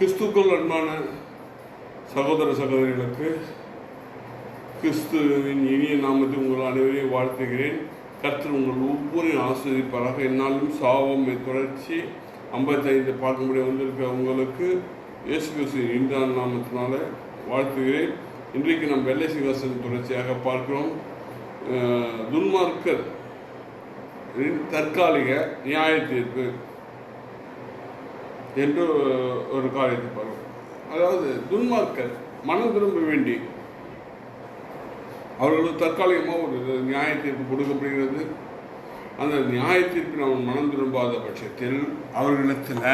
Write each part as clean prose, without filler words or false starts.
கிறிஸ்துக்கள் அன்பான சகோதர சகோதரிகளுக்கு கிறிஸ்துவின் இனிய நாமத்தில் உங்கள் அனைவரையும் வாழ்த்துகிறேன். கர்த்தர் உங்கள் ஒவ்வொரு ஆசிரியப்பாராக. என்னாலும் சாவம் தொடர்ச்சி 55 பார்க்கும்படி வந்திருக்க உங்களுக்கு இயேசு கிறிஸ்துவின் இன்றான நாமத்தினால வாழ்த்துகிறேன். இன்றைக்கு நாம் வெள்ளை சிங்காசனம் தொடர்ச்சியாக பார்க்கிறோம். துன்மார்க்கர் தற்காலிக நியாய தீர்ப்பு என்று ஒரு காரியத்தை பார்க்கிறோம். அதாவது துன்மார்க்கர் மனம் திரும்ப வேண்டி அவர்களுக்கு தற்காலிகமாக ஒரு நியாய தீர்ப்பு கொடுக்கப்படுகிறது. அந்த நியாய தீர்ப்பில் அவன் மனம் திரும்பாத பட்சத்தில் அவர்களிடத்தில்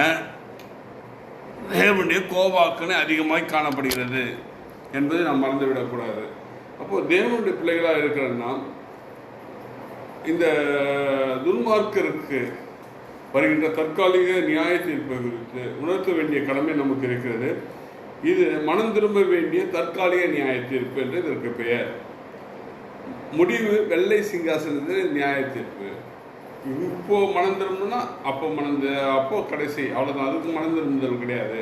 தேவனுடைய கோபாக்கனை அதிகமாய் காணப்படுகிறது என்பதை நாம் மறந்துவிடக்கூடாது. அப்போது தேவனுடைய பிள்ளைகளாக இருக்கிற நாம் இந்த துன்மார்க்கருக்கு வருகின்ற தற்காலிக நியாய தீர்ப்பை குறித்து உணர்த்த வேண்டிய கடமை நமக்கு இருக்கிறது. இது மனம் திரும்ப வேண்டிய தற்காலிக நியாய தீர்ப்பு என்று இதற்கு பெயர். முடிவு வெள்ளை சிங்காசனத்தில் நியாய தீர்ப்பு. இப்போ மனம் திரும்பணும்னா அப்போ கடைசி, அவ்வளோதான். அதுக்கு மனம் திரும்புதல் கிடையாது.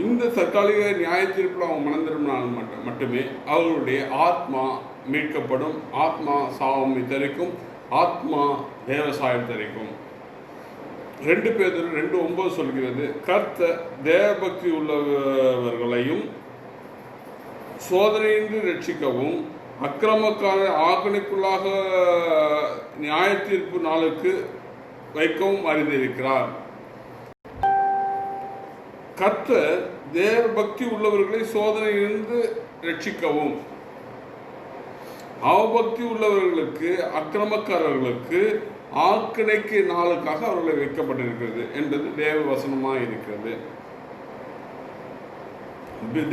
இந்த தற்காலிக நியாய தீர்ப்பில் அவங்க மனம் திரும்பினால் மட்டுமே அவர்களுடைய ஆத்மா மீட்கப்படும். ஆத்மா சாவமை தரிக்கும், ஆத்மா தேவசாயம் தரிக்கும். 2 பேதுரு 2:9 சொல்கிறது, கர்த்தர் தேவபக்தி உள்ளவர்களையும் சோதனையின்றி ரட்சிக்கவும் அக்கிரமக்கார ஆக்கணிக்குள்ளாக நியாய தீர்ப்பு நாளுக்கு வைக்கவும் அறிந்திருக்கிறார். கர்த்தர் தேவபக்தி உள்ளவர்களை சோதனையிலிருந்து ரட்சிக்கவும், அவபக்தி உள்ளவர்களுக்கு அக்கிரமக்காரர்களுக்கு ஆக்கினைக்கு நாளுக்காக அவர்களை வைக்கப்பட்டிருக்கிறது என்பது தேவ வசனமாக இருக்கிறது.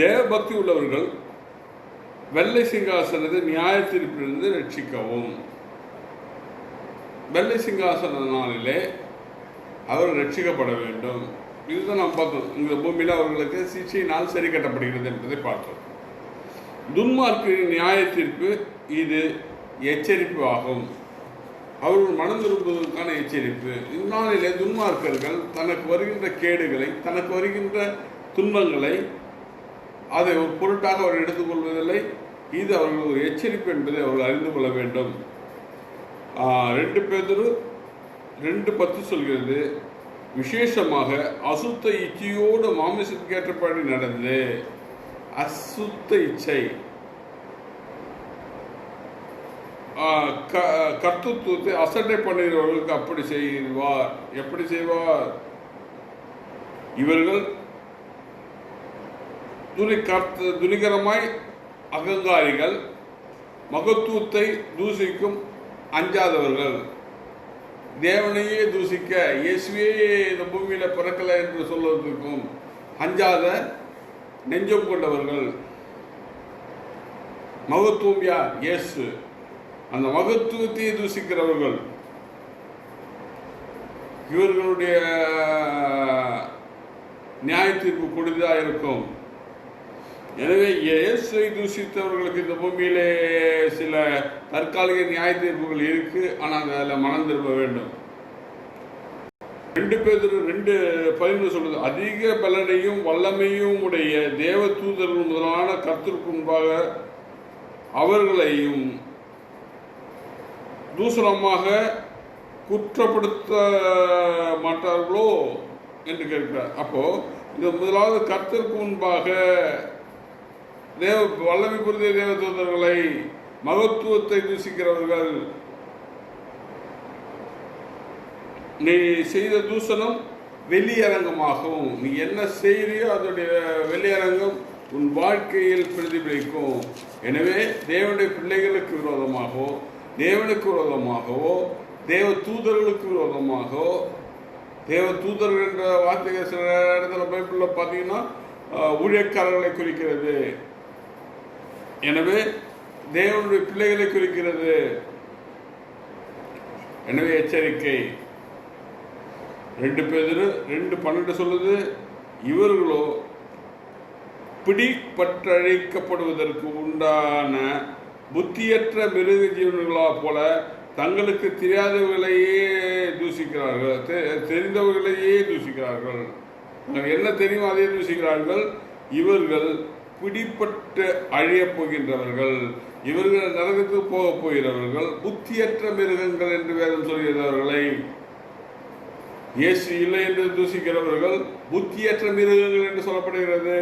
தேவ பக்தி உள்ளவர்கள் வெள்ளை சிங்காசனத்தை நியாய தீர்ப்பிலிருந்து ரட்சிக்கவும். வெள்ளை சிங்காசன நாளிலே அவர் ரட்சிக்கப்பட வேண்டும். இதுதான் நாம் பார்த்தோம். இந்த பூமியில் அவர்களுக்கு சிக்ஷையினால் சரி கட்டப்படுகிறது என்பதை பார்த்தோம். துன்மார்க்கின் நியாய தீர்ப்பு இது எச்சரிப்பு ஆகும். அவர்கள் மனம் திரும்புவதற்கான எச்சரிப்பு. இந்நாளிலே துன்மார்க்கர்கள் தனக்கு வருகின்ற கேடுகளை, தனக்கு வருகின்ற துன்பங்களை அதை ஒரு பொருட்டாக அவர் எடுத்துக்கொள்வதில்லை. இது அவர்கள் ஒரு எச்சரிப்பு என்பதை அவர்கள் அறிந்து கொள்ள வேண்டும். 2 பேதுரு 2:10 சொல்கிறது, விசேஷமாக அசுத்த இச்சையோடு மாமிசத்துக்கு ஏற்றபடி நடந்து, அசுத்த இச்சை கர்த்தத்துவத்தை அசட்டை பண்ணுகிறவர்களுக்கு அப்படி செய்வார். எப்படி செய்வார்? இவர்கள் துணிகரமாய் அகங்காரிகள், மகத்துவத்தை தூசிக்கும் அஞ்சாதவர்கள், தேவனையே தூசிக்க, இயேசுவே இந்த பூமியில பிறக்கல என்று சொல்வதற்கும் அஞ்சாத நெஞ்சம் கொண்டவர்கள். மகத்துவம் யார்? இயேசு. அந்த மகத்துவத்தையே தூசிக்கிறவர்கள். இவர்களுடைய நியாய தீர்ப்பு கொடுத்ததாக இருக்கும். எனவே இயேசுவை தூசித்தவர்களுக்கு இந்த பூமியிலே சில தற்காலிக நியாய தீர்ப்புகள் இருக்கு. ஆனால் அதில் மனம் திரும்ப வேண்டும். 2 பேதுரு 2:11 சொல்றது, அதிக பலனையும் வல்லமையும் உடைய தேவ தூதர்கள் முதலான கர்த்தருக்கு முன்பாக அவர்களையும் தூசணமாக குற்றப்படுத்த மாட்டார்களோ என்று கேட்கிறார். அப்போ இந்த முதலாவது கர்த்தருக்கு முன்பாக வல்லமை புரிந்த தேவ தூதர்களை, மகத்துவத்தை தூசிக்கிறவர்கள், நீ செய்த தூசணம் வெளியரங்கமாகவும், நீ என்ன செய்கிறியோ அதோடைய வெளியரங்கம் உன் வாழ்க்கையில் பிரதிபலிக்கும். எனவே தேவனுடைய பிள்ளைகளுக்கு விரோதமாகவோ, தேவனுக்கு விரோதமாகவோ, தேவ தூதர்களுக்கு விரோதமாகவோ, தேவ தூதர்கள் என்ற வார்த்தைகள் சில இடத்துல பைபிளில் பார்த்தீங்கன்னா ஊழியக்காரர்களை குறிக்கிறது. எனவே தேவனுடைய பிள்ளைகளை குறிக்கிறது. எனவே எச்சரிக்கை. 2 பேதுரு 2:12 சொல்லுது, இவர்களோ பிடிப்பற்றழைக்கப்படுவதற்கு உண்டான புத்தியற்ற மிருக ஜீவன்களா போல தங்களுக்கு தெரியாதவர்களையே தூசிக்கிறார்கள், தெரிந்தவர்களையே தூசிக்கிறார்கள். என்ன தெரியும் அதை தூசிக்கிறார்கள். இவர்கள் பிடிப்பட்டு அழியப் போகின்றவர்கள், இவர்கள் நரகத்துக்கு போக போகிறவர்கள், புத்தியற்ற மிருகங்கள் என்று வேதம் சொல்கிறவர்களை. இயேசு இல்லை என்று தூசிக்கிறவர்கள் புத்தியற்ற மிருகங்கள் என்று சொல்லப்படுகிறது.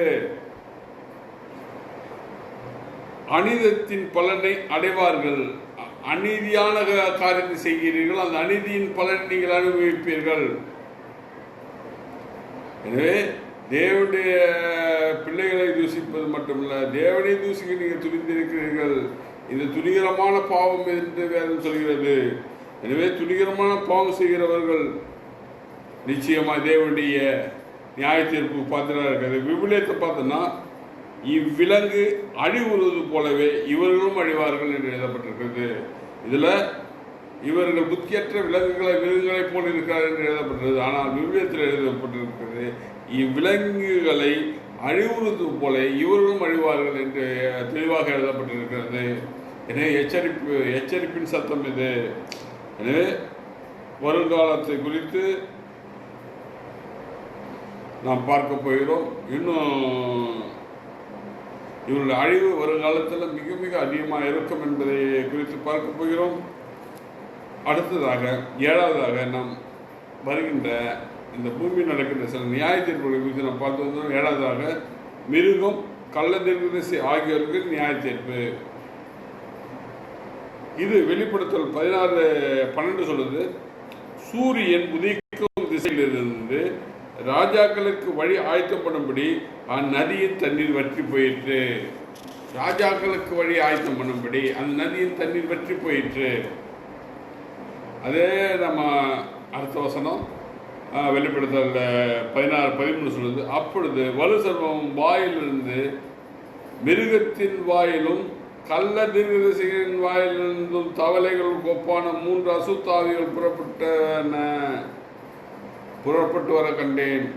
அநீதத்தின் பலனை அடைவார்கள். அநீதியான காரியத்தை செய்கிறீர்கள், அந்த அநீதியின் பலனை நீங்கள் அனுபவிப்பீர்கள். எனவே தேவனுடைய பிள்ளைகளை தூசிப்பது மட்டுமல்ல, தேவனை தூசிக்க நீங்கள் துணிந்திருக்கிறீர்கள். இது துணிகரமான பாவம் என்று வேதம் சொல்கிறது. எனவே துணிகரமான பாவம் செய்கிறவர்கள் நிச்சயமாக தேவனுடைய நியாய தீர்ப்புக்கு பாத்திரமாக இருக்கிறது. விவிலியத்தை பார்த்தோன்னா இவ்விலங்கு அழிவுறுவது போலவே இவர்களும் அழிவார்கள் என்று எழுதப்பட்டிருக்கிறது. இதில் இவர்கள் புத்தியற்ற மிருகங்களைப் போல் இருக்கிறார் என்று எழுதப்பட்டிருக்கிறது. ஆனால் விவிலியத்தில் எழுதப்பட்டிருக்கிறது இவ்விலங்குகளை அழிவுறுவது போல இவர்களும் அழிவார்கள் என்று தெளிவாக எழுதப்பட்டிருக்கிறது. எனவே எச்சரிப்பின் சத்தம் இது. எனவே வருங்காலத்தை குறித்து நாம் பார்க்க போகிறோம். இன்னும் இவருடைய அழிவு வருங்காலத்தில் மிக மிக அதிகமாக இருக்கும் என்பதை குறித்து பார்க்க போகிறோம். அடுத்ததாக 7வதாக நாம் வருகின்ற இந்த பூமியில் நடக்கின்ற சில நியாய தீர்ப்புகளை குறித்து நாம் பார்த்து வந்தோம். 7வதாக மிருகம், கள்ள தீர்க்கதரிசி ஆகியோருக்கு நியாய தீர்ப்பு. இது வெளிப்படுத்தல் 16:12 சொல்லுது, சூரியன் உதிக்கும் திசையிலிருந்து ராஜாக்களுக்கு வழி ஆயத்தப்படும்படி அந்நதியின் தண்ணீர் வற்றி போயிற்று. ராஜாக்களுக்கு வழி ஆயத்தம் பண்ணும்படி அந்த நதியின் தண்ணீர் வற்றி போயிற்று. அதே நம்ம அடுத்த வசனம் வெளிப்படுத்தல் 16:13 சொல்லுது, அப்பொழுது வலு சர்வம் வாயிலிருந்து மிருகத்தின் வாயிலும் கள்ள தீர்க்கதரிசிகளின் வாயிலிருந்தும் தவளைகள் ஒப்பான 3 அசுத்தாவிகள் புறப்பட்டு வர கண்டேன்.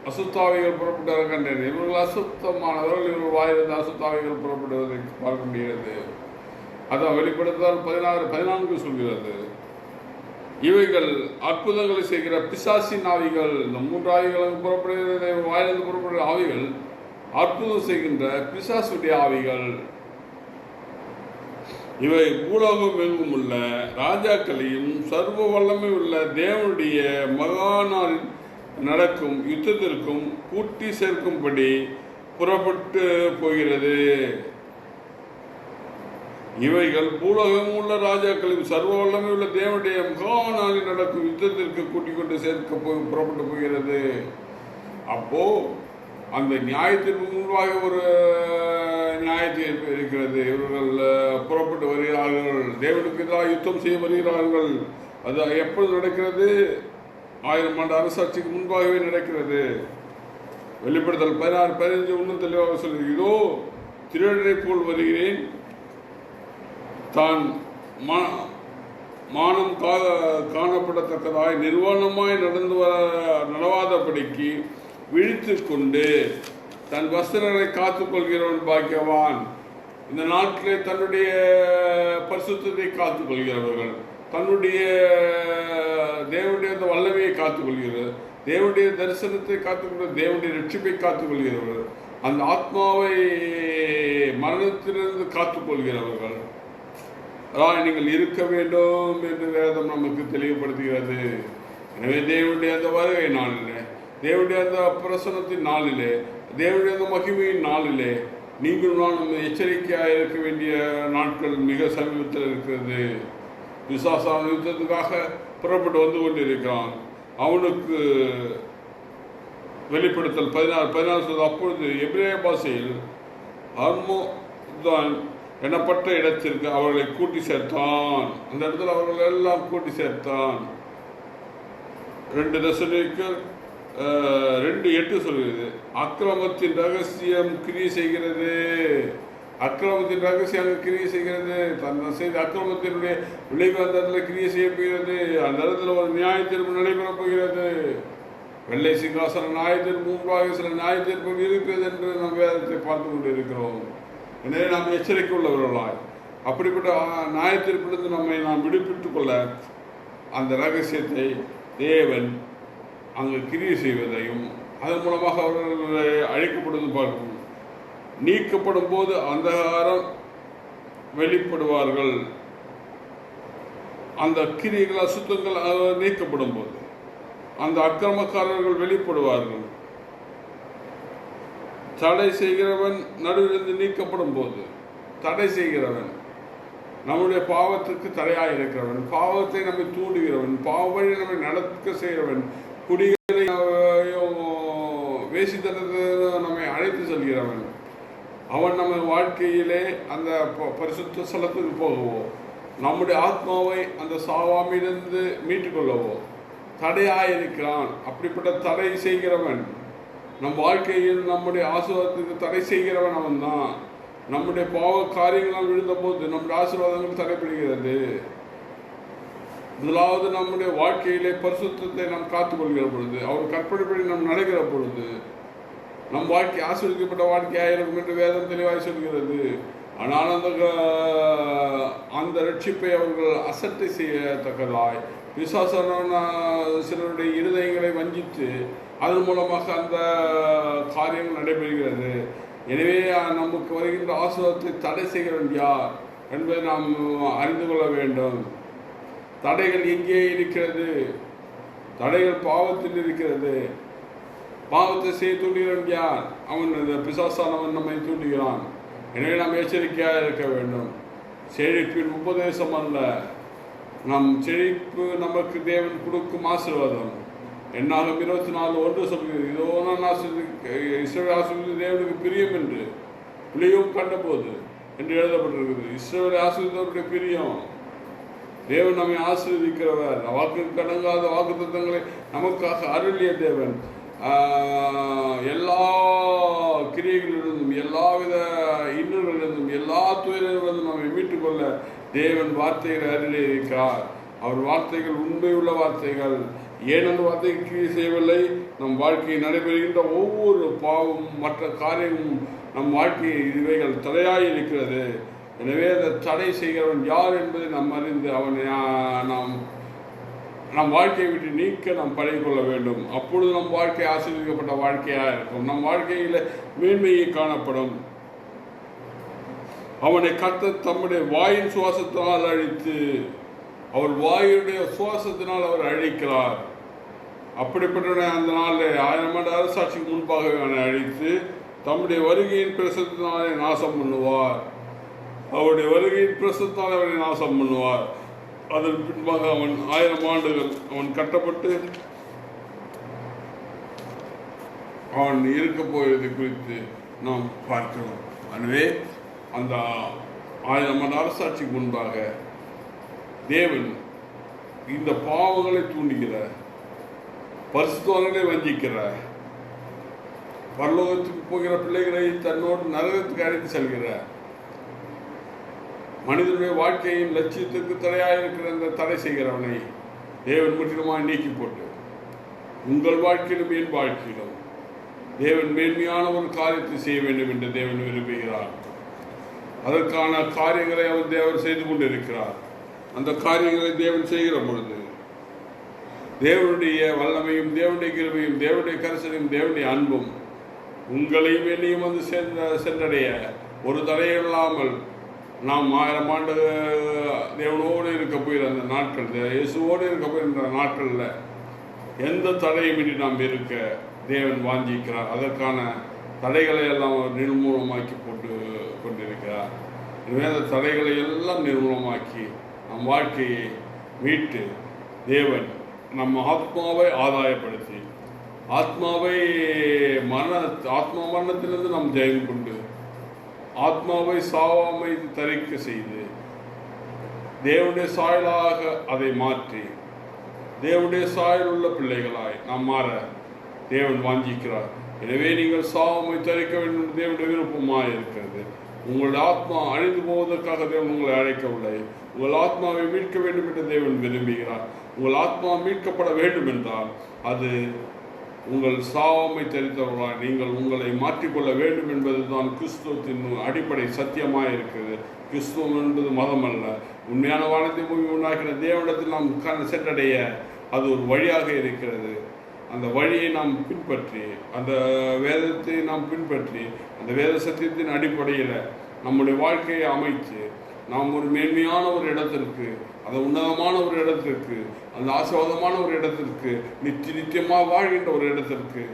அசுத்தாவிகள் புறப்பட்டு வர கண்டேன். இவர்கள் அசுத்தமானவர்கள், இவர்கள் வாயிலிருந்து அசுத்தாவிகள் புறப்படுவதை பார்க்க முடிகிறது. அதான் வெளிப்படுத்தால் 16:14 சொல்கிறது. இவைகள் அற்புதங்களை செய்கிற பிசாசின் ஆவிகள். இந்த 3 ஆவிகளும் புறப்படுகிற வாயிலிருந்து புறப்படுகிற ஆவிகள் அற்புதம் செய்கின்ற பிசாசுடைய ஆவிகள். இவை பூலோகம் எங்கும் உள்ள ராஜாக்களையும் சர்வ வல்லமை உள்ள தேவனுடைய மகாநாள் நடக்கும் யுத்தத்திற்கும் கூட்டி சேர்க்கும்படி புறப்பட்டு போகிறது. இவைகள் பூலோகம் உள்ள ராஜாக்களையும் சர்வ வல்லமை உள்ள தேவனுடைய மகாநாளில் நடக்கும் யுத்தத்திற்கு கூட்டிக் கொண்டு புறப்பட்டு போகிறது. அப்போ அந்த நியாயத்திற்கு முன்பாக ஒரு நியாய தீர்ப்பு இருக்கிறது. இவர்கள் புறப்பட்டு வருகிறார்கள், தேவனுக்கு எதிராக யுத்தம் செய்ய வருகிறார்கள். அது எப்பொழுது நடக்கிறது? 1000 ஆண்டு அரசாட்சிக்கு முன்பாகவே நடக்கிறது. வெளிப்படுத்தல் 16:15 இன்னும் தெளிவாக சொல்லுது, இதோ திருடரை போல் வருகிறேன், தான் மானம் காணப்படத்தக்கதாய் நிர்வாணமாய் நடவாதபடிக்கு விழித்து கொண்டு தன் வஸ்திரங்களை காத்துக் கொள்கிறவன் பாக்கியவான். இந்த நாட்டிலே தன்னுடைய பரிசுத்தத்தை காத்துக் கொள்கிறவர்கள், தன்னுடைய தேவனுடைய வல்லமையை காத்துக் கொள்கிறது, தேவனுடைய தரிசனத்தை காத்துக்கொள்ள, தேவனுடைய ரட்சிப்பை காத்துக் கொள்கிறவர்கள், அந்த ஆத்மாவை மரணத்திலிருந்து காத்துக் கொள்கிறவர்கள் அதான் நீங்கள் இருக்க வேண்டும் என்று வேதம் நமக்கு தெளிவுபடுத்துகிறது. எனவே தேவனுடைய அந்த வருகை நாளிலே, தேவனுடைய அந்த பிரசனத்தின் நாளிலே, தேவனுடைய அந்த மகிமையின் நாளிலே நீங்கள் நான் எச்சரிக்கையாக இருக்க வேண்டிய நாட்கள் மிக சமீபத்தில் இருக்கிறது. விசுவாச யுத்தத்துக்காக புறப்பட்டு வந்து கொண்டிருக்கிறான். அவனுக்கு வெளிப்படுத்தல் 16 அப்பொழுது எபிரேய பாஷையில் அர்மோதான் எனப்பட்ட இடத்திற்கு அவர்களை கூட்டி சேர்த்தான். அந்த இடத்துல அவர்கள் எல்லாம் கூட்டி சேர்த்தான். 2 தெசலோனிக்கர் 2:8 சொல்கிறது, அக்கிரமத்தின் ரகசியம் கிரியை செய்கிறது. அக்கிரமத்தின் ரகசியம் கிரியை செய்கிறது. தன்னை செய்த அக்கிரமத்தினுடைய விளைவு அந்த இடத்துல கிரியை செய்யப்படுகிறது. அந்த இடத்துல ஒரு நியாய தீர்ப்பு நடைபெறப் போகிறது. வெள்ளை சிங்காசன நியாய தீர்ப்பு முன்பாக சில நியாய தீர்ப்புகள் இருக்கிறது என்று நாம் வேதத்தை பார்த்து கொண்டு இருக்கிறோம். எனவே நாம் எச்சரிக்கை உள்ளவர்களாய் அப்படிப்பட்ட நியாய தீர்ப்பிலிருந்து நாம் விடுவித்துக் கொள்ள அந்த ரகசியத்தை தேவன் அங்கு கிரியை செய்வதையும் அதன் மூலமாக அவர்கள் அழைக்கப்படுவது பார்க்கணும். நீக்கப்படும் போது அந்தகாரம் வெளிப்படுவார்கள். அந்த கிரியைகள் அசுத்தங்கள் நீக்கப்படும் போது அந்த அக்கிரமக்காரர்கள் வெளிப்படுவார்கள். தடை செய்கிறவன் நடுவிலிருந்து நீக்கப்படும் போது, தடை செய்கிறவன் நம்முடைய பாவத்திற்கு தடையாக இருக்கிறவன், பாவத்தை நம்மை தூண்டுகிறவன், பாவத்தை நம்மை நடக்க செய்கிறவன், குடிகளை வேசித்தனத்தை நம்மை அழைத்து செல்கிறவன், அவன் நம்ம வாழ்க்கையிலே அந்த பரிசுத்த ஸ்தலத்துக்கு போகவோ, நம்முடைய ஆத்மாவை அந்த சாவாமிலிருந்து மீட்டுக்கொள்ளவோ தடையாயிருக்கிறான். அப்படிப்பட்ட தடை செய்கிறவன் நம் வாழ்க்கையில் நம்முடைய ஆசீர்வாதத்துக்கு தடை செய்கிறவன் அவன் தான். நம்முடைய பாவ காரியங்களால் விழுந்த போது நம்முடைய ஆசீர்வாதங்கள் தடைபடுகிறது. முதலாவது நம்முடைய வாழ்க்கையிலே பரிசுத்தத்தை நாம் காத்துக்கொள்கிற பொழுது, அவர் கற்பனைப்படி நாம் நடக்கிற பொழுது நம் வாழ்க்கை ஆசீர்வதிக்கப்பட்ட வாழ்க்கையாக இருக்கும் என்று வேதம் தெளிவாக சொல்கிறது. ஆனால் அந்த ரட்சிப்பை அவர்கள் அசட்டை செய்யத்தக்கதாய் விசுவாசமான சிலருடைய இருதயங்களை வஞ்சித்து அதன் மூலமாக அந்த காரியங்கள் நடைபெறுகிறது. எனவே நமக்கு வருகின்ற ஆசீர்வாதத்தை தடை செய்கிறவன் யார் என்பதை நாம் அறிந்து கொள்ள வேண்டும். தடைகள் எங்கே இருக்கிறது? தடைகள் பாவத்தில் இருக்கிறது. பாவத்தை செய்ய தூண்டுகிறவன் யார்? அவன் பிசாசானவன் நம்மை தூண்டுகிறான். எனவே நாம் எச்சரிக்கையாக இருக்க வேண்டும். செழிப்பின் உபதேசம் அல்ல, நம் செழிப்பு நமக்கு தேவன் கொடுக்கும் ஆசீர்வாதம். என்னாகும் 24:1 சொல்கிறது, இதோ நான் இஸ்ரவேல் ஆசீர்வதித்து தேவனுக்கு பிரியம் என்று பிள்ளையும் கண்டபோது என்று எழுதப்பட்டிருக்கிறது. இஸ்ரவேல் ஆசீர்வதித்தவருடைய பிரியம். தேவன் நம்மை ஆசீர்வதிக்கிறவர். வாக்கு கடங்காத வாக்கு தத்தங்களை நமக்காக அருளிய தேவன். எல்லா கிரியைகளிலிருந்தும் எல்லாவித இன்னல்களிலிருந்தும் எல்லா துயரிலிருந்தும் நம்மை மீட்டுக்கொள்ள தேவன் வார்த்தைகளை அருளியிருக்கிறார். அவர் வார்த்தைகள் உண்மையுள்ள வார்த்தைகள். ஏன் அந்த வார்த்தைக்கு கிரியை செய்யவில்லை? நம் வாழ்க்கையில் நடைபெறுகின்ற ஒவ்வொரு பாவம் மற்ற காரியமும் நம் வாழ்க்கையில் இவைகள் தடையாய் இருக்கிறது. எனவே அந்த தடை செய்கிறவன் யார் என்பதை நாம் அறிந்து அவனை நம் வாழ்க்கையை விட்டு நீக்க நாம் பழகிக்கொள்ள வேண்டும். அப்பொழுது நம் வாழ்க்கை ஆசீர்வதிக்கப்பட்ட வாழ்க்கையாக இருக்கும். நம் வாழ்க்கையில் மேன்மையை காணப்படும். அவனை கர்த்தர் தம்முடைய வாயின் சுவாசத்தினால் அழித்து, அவர் வாயுடைய சுவாசத்தினால் அவர் அழிக்கிறார். அப்படிப்பட்ட அந்த நாளில் 1000 ஆண்டு அரசாட்சிக்கு முன்பாக அவனை அழித்து தம்முடைய வருகையின் பிரசத்தினாலே நாசம் பண்ணுவார். அவருடைய வருகையின் பிரசத்தினால் அவனை நாசம் பண்ணுவார். அதன் பின்பாக அவன் 1000 ஆண்டுகள் அவன் கட்டப்பட்டு அவன் இருக்க போவதை குறித்து நாம் பார்க்கிறோம். எனவே அந்த 1000 ஆண்டு அரசாட்சிக்கு முன்பாக தேவன் இந்த பாவங்களை தூண்டுகிற, பரிசுத்தவான்களை வஞ்சிக்கிற, பரலோகத்துக்கு போகிற பிள்ளைகளை தன்னோடு நரகத்துக்கு அழைத்து செல்கிற, மனிதனுடைய வாழ்க்கையின் லட்சியத்திற்கு தடையாக இருக்கிற அந்த தடை செய்கிறவனை தேவன் முற்றிலுமாக நீக்கி போட்டு உங்கள் வாழ்க்கையிலும் என் வாழ்க்கையிலும் தேவன் மேன்மையான ஒரு காரியத்தை செய்ய வேண்டும் என்று தேவன் விரும்புகிறார். அதற்கான காரியங்களை அவர் செய்து கொண்டிருக்கிறார். அந்த காரியங்களை தேவன் செய்கிற பொழுது தேவனுடைய வல்லமையும் தேவனுடைய கிருபையும் தேவனுடைய கரிசனையும் தேவனுடைய அன்பும் உங்களையும் என்னையும் வந்து சென்றடைய ஒரு தடையில்லாமல் நாம் 1000 ஆண்டு தேவனோடு இருக்க போகிற அந்த நாட்கள், இயேசுவோடு இருக்க போகிற நாட்களில் எந்த தடையுமின்றி நாம் இருக்க தேவன் வாஞ்சிக்கிறார். அதற்கான தடைகளை எல்லாம் அவர் நிர்மூலமாக்கி போட்டு கொண்டிருக்கிறார். எனவே அந்த தடைகளை எல்லாம் நிர்மூலமாக்கி நம் வாழ்க்கையை மீட்டு தேவன் நம் ஆத்மாவை ஆதாயப்படுத்தி ஆத்மா மரணத்திலிருந்து நாம் ஜெயம் கொண்டு ஆத்மாவை சாவாமை தரிக்க செய்து தேவனுடைய சாயலாக அதை மாற்றி தேவனுடைய சாயல் உள்ள பிள்ளைகளாய் நாம் மாற தேவன் வாஞ்சிக்கிறார். எனவே நீங்கள் சாவாமை தரிக்க வேண்டும் தேவனுடைய விருப்பமாக இருக்கிறது. உங்களுடைய ஆத்மா அழிந்து போவதற்காக தேவன் உங்களை அழைக்கவில்லை. உங்கள் ஆத்மாவை மீட்க வேண்டும் என்று தேவன் விரும்புகிறார். உங்கள் ஆத்மா மீட்கப்பட வேண்டும் என்றால் அது உங்கள் சாவாமை தெரிந்தவர்களால் நீங்கள் உங்களை மாற்றிக்கொள்ள வேண்டும் என்பதுதான் கிறிஸ்துவத்தின் அடிப்படை சத்தியமாக இருக்கிறது. கிறிஸ்துவம் என்பது மதம் அல்ல. உண்மையான வானத்தை பூமி உண்டாக்கின தேவனிடத்தில் நாம் சென்றடைய அது ஒரு வழியாக இருக்கிறது. அந்த வழியை நாம் பின்பற்றி, அந்த வேதத்தை நாம் பின்பற்றி, அந்த வேத சத்தியத்தின் அடிப்படையில் நம்முடைய வாழ்க்கையை அமைத்து நாம் ஒரு மேன்மையான ஒரு இடத்திற்கு, அந்த உன்னதமான ஒரு இடத்திற்கு, அந்த ஆசீர்வாதமான ஒரு இடத்திற்கு, நித்தியமாக வாழ்கின்ற ஒரு இடத்திற்கு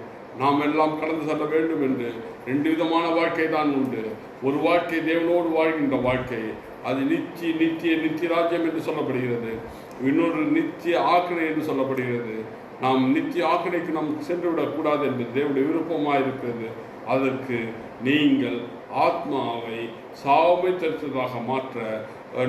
நாம் எல்லாம் கடந்து செல்ல வேண்டும் என்று 2 விதமான வாழ்க்கை தான் உண்டு. ஒரு வாழ்க்கை தேவனோடு வாழ்கின்ற வாழ்க்கை, அது நித்திய ராஜ்யம் என்று சொல்லப்படுகிறது. இன்னொரு நித்திய ஆக்கினை என்று சொல்லப்படுகிறது. நாம் நித்திய ஆக்கினைக்கு நாம் சென்று விடக்கூடாது என்று தேவனுடைய விருப்பமாக இருக்கிறது. அதற்கு நீங்கள் ஆத்மாவை சாவை தரித்ததாக மாற்ற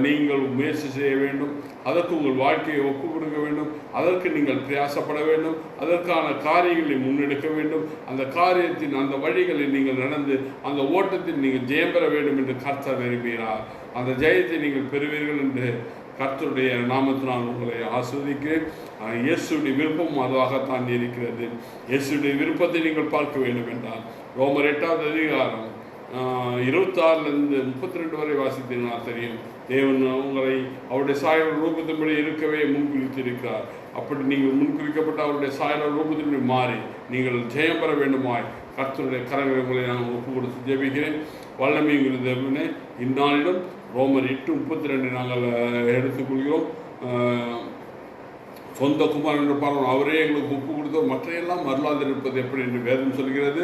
நீங்கள் முயற்சி செய்ய வேண்டும். அதற்கு உங்கள் வாழ்க்கையை ஒப்புக் கொடுக்க வேண்டும். அதற்கு நீங்கள் பிரயாசப்பட வேண்டும். அதற்கான காரியங்களை முன்னெடுக்க வேண்டும். அந்த காரியத்தின் அந்த வழிகளில் நீங்கள் நடந்து அந்த ஓட்டத்தில் நீங்கள் ஜெயம் பெற வேண்டும் என்று கர்த்தர் விரும்புகிறார். அந்த ஜெயத்தை நீங்கள் பெறுவீர்கள் என்று கர்த்தருடைய நாமத்தினால் உங்களை ஆஸ்வதிக்கிறேன். இயேசுடைய விருப்பம் அதுவாகத்தான் இருக்கிறது. இயேசுடைய விருப்பத்தை நீங்கள் பார்க்க வேண்டும் என்றால் ரோமர் 8வது அதிகாரம் 26 32 வரை வாசித்தீங்கன்னா தெரியும். தேவன் உங்களை அவருடைய சாயல் ரூபத்தின்படி இருக்கவே முன்குறித்திருக்கிறார். அப்படி நீங்கள் முன்குறிக்கப்பட்ட அவருடைய சாயல் ரூபத்தின்படி மாறி நீங்கள் ஜெயம் பெற வேண்டுமாய் கர்த்தருடைய கரங்களை உங்களை நான் ஒப்பு கொடுத்து ஜெபிக்கிறேன். வல்லமைங்கிற தேவனே, இந்நாளிலும் ரோமர் 8:32 நாங்கள் எடுத்துக்கொள்கிறோம். சொந்த குமாரன் என்று பாருங்கள், அவரே எங்களுக்கு ஒப்பு கொடுத்தோம், மற்றையெல்லாம் அருளாது இருப்பது எப்படி என்று வேதம் சொல்கிறது.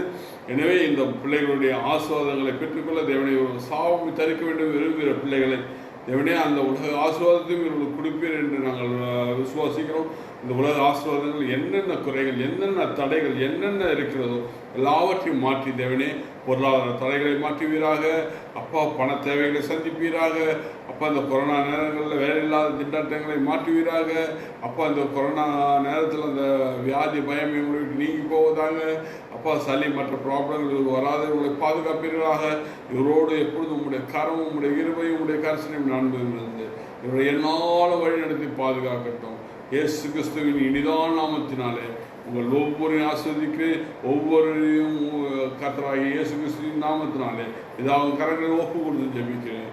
எனவே இந்த பிள்ளைகளுடைய ஆசீர்வாதங்களை பெற்றுக்கொள்ள தேவனை சாவை தரிக்க வேண்டும் விரும்புகிற பிள்ளைகளை தேவனே அந்த உலக ஆசீர்வாதத்தையும் இவர்களுக்கு கொடுப்பீர் என்று நாங்கள் விசுவாசிக்கிறோம். இந்த உலக ஆசீர்வாதங்கள் என்னென்ன குறைகள், என்னென்ன தடைகள், என்னென்ன இருக்கிறதோ எல்லாவற்றையும் மாற்றி தேவனே பொருளாதார தடைகளை மாற்றுவீராக. அப்பா பண தேவைகளை சந்திப்பீராக. அப்பா இந்த கொரோனா நேரங்களில் வேலையில்லாத திண்டாட்டங்களை மாற்றுவீராக. அப்பா இந்த கொரோனா நேரத்தில் அந்த வியாதி பயம் இவங்களுக்கு நீங்கி போவதாக. அப்பா சளி மற்ற ப்ராப்ளங்கள் வராது இவங்களை பாதுகாப்பீர்களாக. இவரோடு எப்பொழுதும் உங்களுடைய கரமும் உங்களுடைய இருவையும் உங்களுடைய கரிசனையும் நான்கு இவரை என்னால் வழி நடத்தி பாதுகாக்கட்டும். இயேசு கிறிஸ்துவின் இனிதான நாமத்தினாலே உங்கள் ஒவ்வொருவரையும் ஆஸ்வதிக்கு ஒவ்வொருவரையும் கர்த்தராகிய இயேசு கிறிஸ்துவின் நாமத்தினாலே இதாவது கரங்களை ஒப்பு கொடுத்து ஜெபிக்கிறேன்.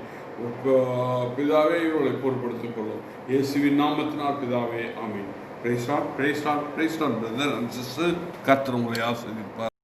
பிதாவே இவர்களை பொருட்படுத்திக் கொள்ளும். இயேசுவின் நாமத்தினால் பிதாவே, ஆமீன். Praise Lord, praise Lord, praise Lord brother and sister. கர்த்தர் உங்களை ஆஸ்வதிப்பார்.